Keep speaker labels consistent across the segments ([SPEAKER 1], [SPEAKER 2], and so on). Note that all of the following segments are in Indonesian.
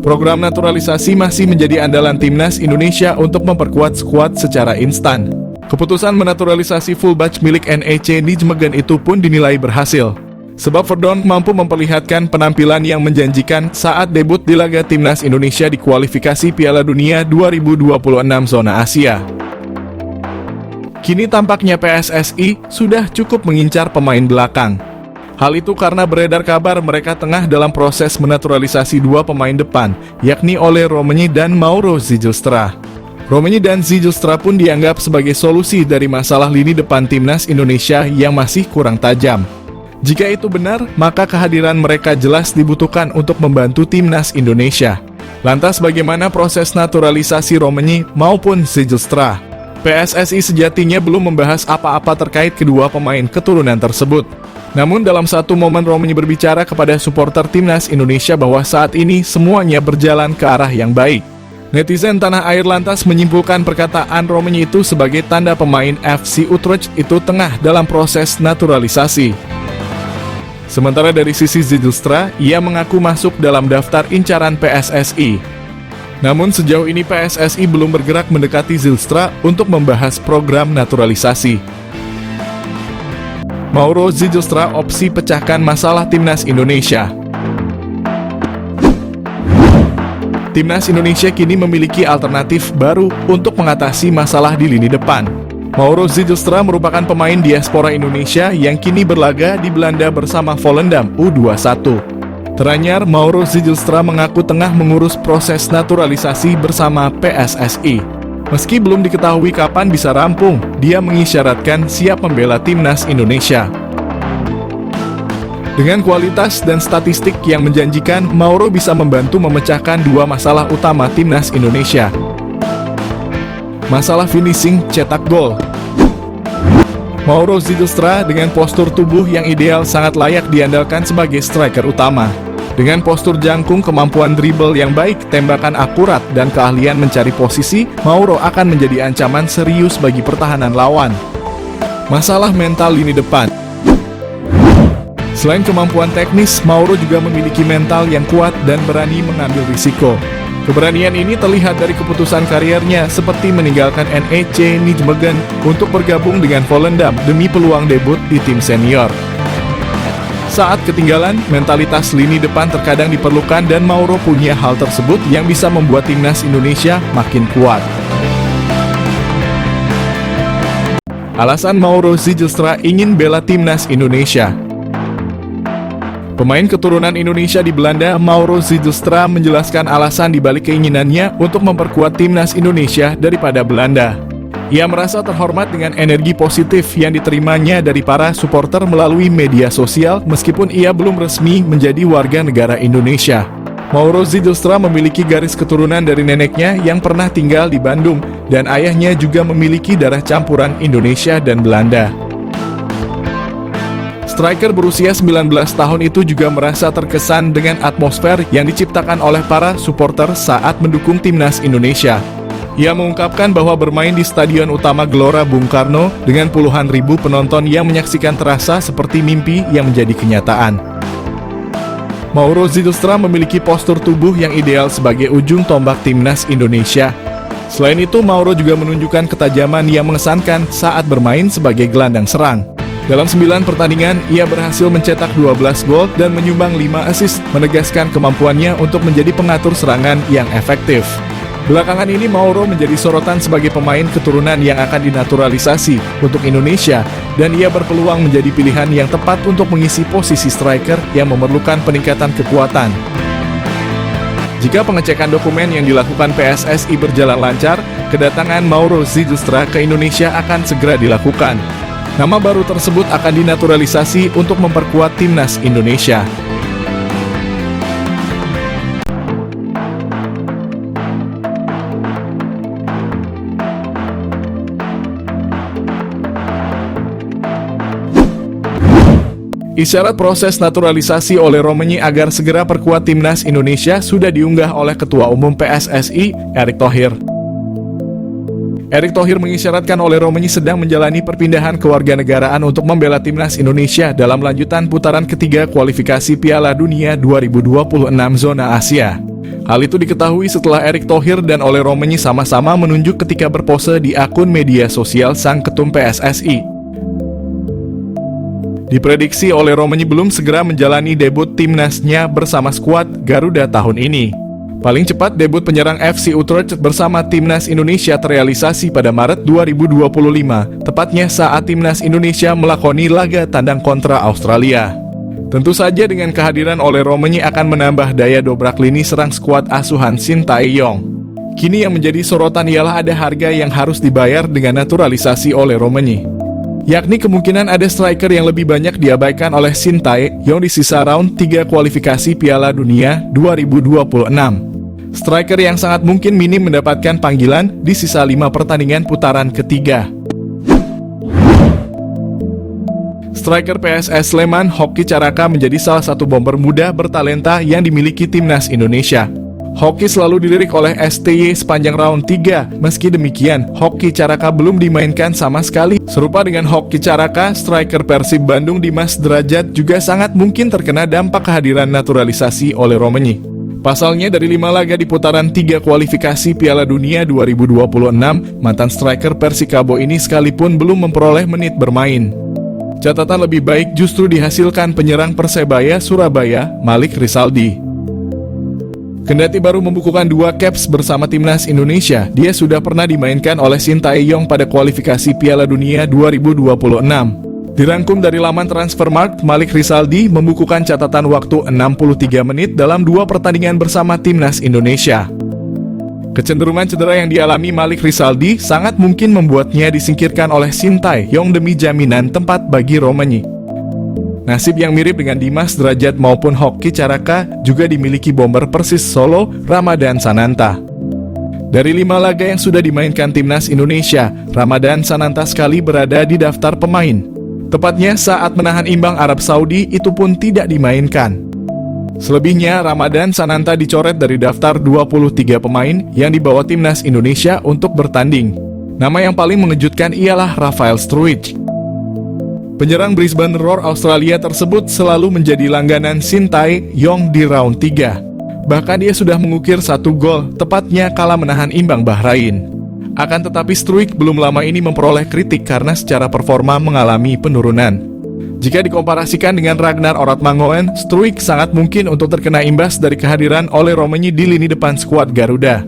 [SPEAKER 1] Program naturalisasi masih menjadi andalan timnas Indonesia untuk memperkuat skuad secara instan. Keputusan menaturalisasi fullback milik NEC Nijmegen itu pun dinilai berhasil. Sebab Verdonk mampu memperlihatkan penampilan yang menjanjikan saat debut di laga timnas Indonesia di kualifikasi Piala Dunia 2026 zona Asia. Kini tampaknya PSSI sudah cukup mengincar pemain belakang. Hal itu karena beredar kabar mereka tengah dalam proses menaturalisasi dua pemain depan, yakni Ole Romenyi dan Mauro Zijlstra. Romenyi dan Zijlstra pun dianggap sebagai solusi dari masalah lini depan timnas Indonesia yang masih kurang tajam. Jika itu benar, maka kehadiran mereka jelas dibutuhkan untuk membantu timnas Indonesia. Lantas bagaimana proses naturalisasi Romenyi maupun Zijlstra? PSSI sejatinya belum membahas apa-apa terkait kedua pemain keturunan tersebut. Namun dalam satu momen Romenyi berbicara kepada supporter timnas Indonesia bahwa saat ini semuanya berjalan ke arah yang baik. Netizen tanah air lantas menyimpulkan perkataan Romenyi itu sebagai tanda pemain FC Utrecht itu tengah dalam proses naturalisasi. Sementara dari sisi Zijlstra, ia mengaku masuk dalam daftar incaran PSSI. Namun sejauh ini PSSI belum bergerak mendekati Zijlstra untuk membahas program naturalisasi. Mauro Zijlstra opsi pecahkan masalah timnas Indonesia. Timnas Indonesia kini memiliki alternatif baru untuk mengatasi masalah di lini depan. Mauro Zijlstra merupakan pemain diaspora Indonesia yang kini berlaga di Belanda bersama Volendam U21. Teranyar, Mauro Zijlstra mengaku tengah mengurus proses naturalisasi bersama PSSI. Meski belum diketahui kapan bisa rampung, dia mengisyaratkan siap membela timnas Indonesia. Dengan kualitas dan statistik yang menjanjikan, Mauro bisa membantu memecahkan dua masalah utama timnas Indonesia. Masalah finishing cetak gol. Mauro Zijlstra dengan postur tubuh yang ideal sangat layak diandalkan sebagai striker utama. Dengan postur jangkung, kemampuan dribble yang baik, tembakan akurat, dan keahlian mencari posisi, Mauro akan menjadi ancaman serius bagi pertahanan lawan. Masalah mental lini depan. Selain kemampuan teknis, Mauro juga memiliki mental yang kuat dan berani mengambil risiko. Keberanian ini terlihat dari keputusan kariernya seperti meninggalkan NEC Nijmegen untuk bergabung dengan Volendam demi peluang debut di tim senior. Saat ketinggalan, mentalitas lini depan terkadang diperlukan dan Mauro punya hal tersebut yang bisa membuat timnas Indonesia makin kuat. Alasan Mauro Zijlstra ingin bela timnas Indonesia. Pemain keturunan Indonesia di Belanda, Mauro Zijlstra menjelaskan alasan dibalik keinginannya untuk memperkuat timnas Indonesia daripada Belanda. Ia merasa terhormat dengan energi positif yang diterimanya dari para supporter melalui media sosial meskipun ia belum resmi menjadi warga negara Indonesia. Mauro Zijlstra memiliki garis keturunan dari neneknya yang pernah tinggal di Bandung dan ayahnya juga memiliki darah campuran Indonesia dan Belanda. Striker berusia 19 tahun itu juga merasa terkesan dengan atmosfer yang diciptakan oleh para supporter saat mendukung timnas Indonesia. Ia mengungkapkan bahwa bermain di Stadion Utama Gelora Bung Karno dengan puluhan ribu penonton yang menyaksikan terasa seperti mimpi yang menjadi kenyataan. Mauro Zijlstra memiliki postur tubuh yang ideal sebagai ujung tombak timnas Indonesia. Selain itu, Mauro juga menunjukkan ketajaman yang mengesankan saat bermain sebagai gelandang serang. Dalam 9 pertandingan, ia berhasil mencetak 12 gol dan menyumbang 5 assist, menegaskan kemampuannya untuk menjadi pengatur serangan yang efektif. Belakangan ini Mauro menjadi sorotan sebagai pemain keturunan yang akan dinaturalisasi untuk Indonesia dan ia berpeluang menjadi pilihan yang tepat untuk mengisi posisi striker yang memerlukan peningkatan kekuatan. Jika pengecekan dokumen yang dilakukan PSSI berjalan lancar, kedatangan Mauro Zijlstra ke Indonesia akan segera dilakukan. Nama baru tersebut akan dinaturalisasi untuk memperkuat timnas Indonesia. Isyarat proses naturalisasi oleh Romenyi agar segera perkuat timnas Indonesia sudah diunggah oleh Ketua Umum PSSI, Erick Thohir. Erick Thohir mengisyaratkan Ole Romenyi sedang menjalani perpindahan kewarganegaraan untuk membela timnas Indonesia dalam lanjutan putaran ketiga kualifikasi Piala Dunia 2026 zona Asia. Hal itu diketahui setelah Erick Thohir dan Ole Romenyi sama-sama menunjuk ketika berpose di akun media sosial sang ketum PSSI. Diprediksi Ole Romenyi belum segera menjalani debut timnasnya bersama skuad Garuda tahun ini. Paling cepat debut penyerang FC Utrecht bersama timnas Indonesia terrealisasi pada Maret 2025, tepatnya saat timnas Indonesia melakoni laga tandang kontra Australia. Tentu saja dengan kehadiran Ole Romenyi akan menambah daya dobrak lini serang skuad asuhan Shin Tae-yong. Kini yang menjadi sorotan ialah ada harga yang harus dibayar dengan naturalisasi Ole Romenyi, yakni kemungkinan ada striker yang lebih banyak diabaikan oleh Shin Tae-yong di sisa round 3 kualifikasi Piala Dunia 2026. Striker yang sangat mungkin minim mendapatkan panggilan di sisa 5 pertandingan putaran ketiga. Striker PSS Sleman Hoki Caraka menjadi salah satu bomber muda bertalenta yang dimiliki timnas Indonesia. Hoki selalu dilirik oleh STY sepanjang round 3. Meski demikian, Hoki Caraka belum dimainkan sama sekali. Serupa dengan Hoki Caraka, striker Persib Bandung Dimas Derajat juga sangat mungkin terkena dampak kehadiran naturalisasi Ole Romenyi. Pasalnya dari 5 laga di putaran 3 kualifikasi Piala Dunia 2026, mantan striker Persikabo ini sekalipun belum memperoleh menit bermain. Catatan lebih baik justru dihasilkan penyerang Persebaya Surabaya, Malik Rizaldi. Kendati baru membukukan 2 caps bersama timnas Indonesia, dia sudah pernah dimainkan oleh Shin Tae-yong pada kualifikasi Piala Dunia 2026. Dirangkum dari laman Transfermarkt, Malik Rizaldi membukukan catatan waktu 63 menit dalam 2 pertandingan bersama timnas Indonesia. Kecenderungan cedera yang dialami Malik Rizaldi sangat mungkin membuatnya disingkirkan oleh Shin Tae-yong demi jaminan tempat bagi Romenyi. Nasib yang mirip dengan Dimas Derajat maupun Hoki Caraka juga dimiliki bomber Persis Solo, Ramadan Sananta. Dari 5 laga yang sudah dimainkan timnas Indonesia, Ramadan Sananta sekali berada di daftar pemain. Tepatnya saat menahan imbang Arab Saudi, itu pun tidak dimainkan. Selebihnya, Ramadan Sananta dicoret dari daftar 23 pemain yang dibawa timnas Indonesia untuk bertanding. Nama yang paling mengejutkan ialah Rafael Struijk. Penyerang Brisbane Roar Australia tersebut selalu menjadi langganan Shin Tae-yong di round 3. Bahkan dia sudah mengukir 1 gol, tepatnya kala menahan imbang Bahrain. Akan tetapi Struijk belum lama ini memperoleh kritik karena secara performa mengalami penurunan. Jika dikomparasikan dengan Ragnar Oratmangoen, Struijk sangat mungkin untuk terkena imbas dari kehadiran Ole Romenyi di lini depan skuad Garuda.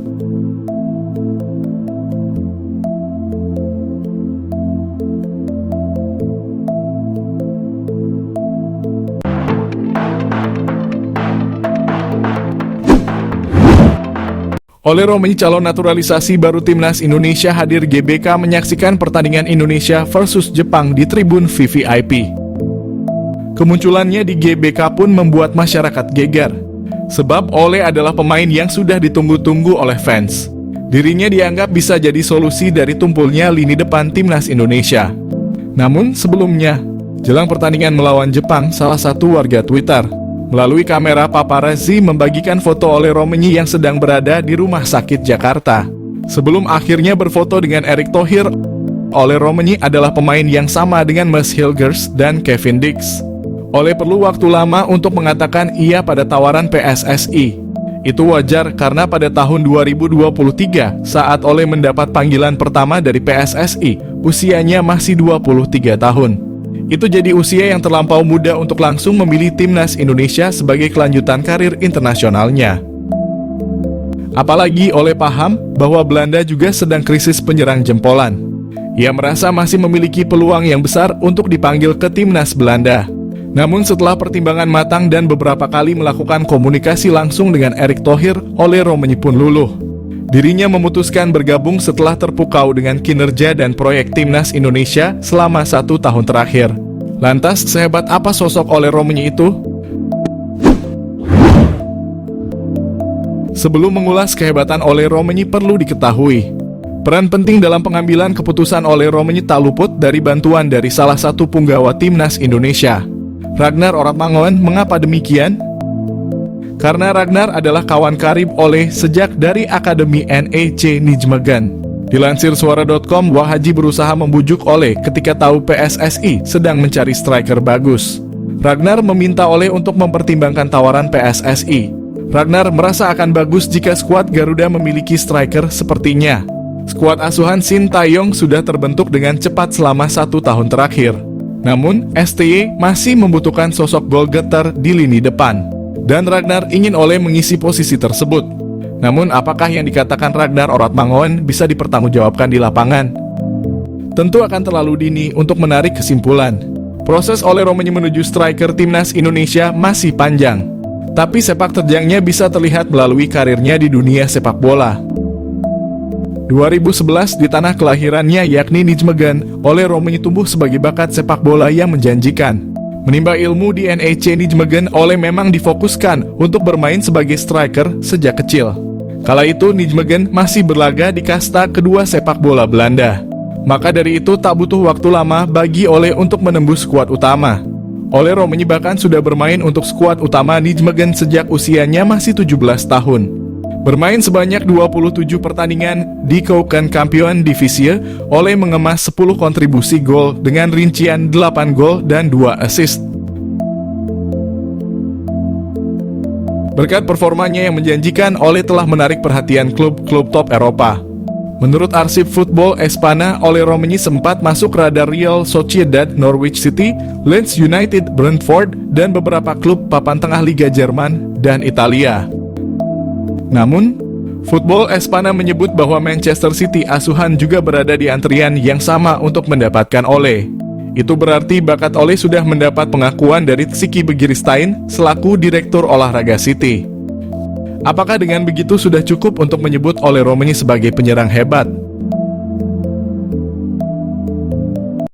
[SPEAKER 1] Ole Romenyi calon naturalisasi baru timnas Indonesia hadir GBK menyaksikan pertandingan Indonesia versus Jepang di tribun VVIP. Kemunculannya di GBK pun membuat masyarakat geger, sebab Ole adalah pemain yang sudah ditunggu-tunggu oleh fans. Dirinya dianggap bisa jadi solusi dari tumpulnya lini depan timnas Indonesia. Namun sebelumnya, jelang pertandingan melawan Jepang, salah satu warga Twitter melalui kamera paparazzi membagikan foto Ole Romenyi yang sedang berada di rumah sakit Jakarta. Sebelum akhirnya berfoto dengan Erick Thohir, Ole Romenyi adalah pemain yang sama dengan Mads Hilgers dan Kevin Dix. Ole perlu waktu lama untuk mengatakan iya pada tawaran PSSI. Itu wajar karena pada tahun 2023, saat Ole mendapat panggilan pertama dari PSSI, usianya masih 23 tahun. Itu jadi usia yang terlampau muda untuk langsung memilih timnas Indonesia sebagai kelanjutan karir internasionalnya. Apalagi Ole paham bahwa Belanda juga sedang krisis penyerang jempolan. Ia merasa masih memiliki peluang yang besar untuk dipanggil ke timnas Belanda. Namun setelah pertimbangan matang dan beberapa kali melakukan komunikasi langsung dengan Erick Thohir, Ole Romenyi pun luluh. Dirinya memutuskan bergabung setelah terpukau dengan kinerja dan proyek timnas Indonesia selama 1 tahun terakhir. Lantas, sehebat apa sosok Ole Romenyi itu? Sebelum mengulas kehebatan Ole Romenyi, perlu diketahui, peran penting dalam pengambilan keputusan Ole Romenyi tak luput dari bantuan dari salah satu punggawa timnas Indonesia, Ragnar Oratmangoen. Mengapa demikian? Karena Ragnar adalah kawan karib Ole sejak dari Akademi NEC Nijmegen. Dilansir suara.com, Wahaji berusaha membujuk Ole ketika tahu PSSI sedang mencari striker bagus. Ragnar meminta Ole untuk mempertimbangkan tawaran PSSI. Ragnar merasa akan bagus jika skuad Garuda memiliki striker sepertinya. Skuad asuhan Shin Tae-yong sudah terbentuk dengan cepat selama 1 tahun terakhir. Namun, STY masih membutuhkan sosok gol getter di lini depan. Dan Ragnar ingin Ole mengisi posisi tersebut. Namun, apakah yang dikatakan Ragnar Oratmangoen bisa dipertanggungjawabkan di lapangan? Tentu akan terlalu dini untuk menarik kesimpulan. Proses Ole Romenyi menuju striker timnas Indonesia masih panjang. Tapi sepak terjangnya bisa terlihat melalui karirnya di dunia sepak bola. 2011 di tanah kelahirannya yakni Nijmegen, Ole Romenyi tumbuh sebagai bakat sepak bola yang menjanjikan. Menimba ilmu di NEC Nijmegen, Ole memang difokuskan untuk bermain sebagai striker sejak kecil. Kala itu Nijmegen masih berlaga di kasta kedua sepak bola Belanda. Maka dari itu tak butuh waktu lama bagi Ole untuk menembus skuad utama. Ole Romenyi bahkan sudah bermain untuk skuad utama Nijmegen sejak usianya masih 17 tahun. Bermain sebanyak 27 pertandingan di Keukenkampioen Divisie, Ole mengemas 10 kontribusi gol dengan rincian 8 gol dan 2 assist. Berkat performanya yang menjanjikan, Ole telah menarik perhatian klub-klub top Eropa. Menurut arsip Football Espana, Ole Romenyi sempat masuk radar Real Sociedad, Norwich City, Leeds United, Brentford, dan beberapa klub papan tengah Liga Jerman dan Italia. Namun, Football Espana menyebut bahwa Manchester City asuhan juga berada di antrian yang sama untuk mendapatkan Ole. Itu berarti bakat Ole sudah mendapat pengakuan dari Siki Begiristain selaku Direktur Olahraga City. Apakah dengan begitu sudah cukup untuk menyebut Ole Romenyi sebagai penyerang hebat?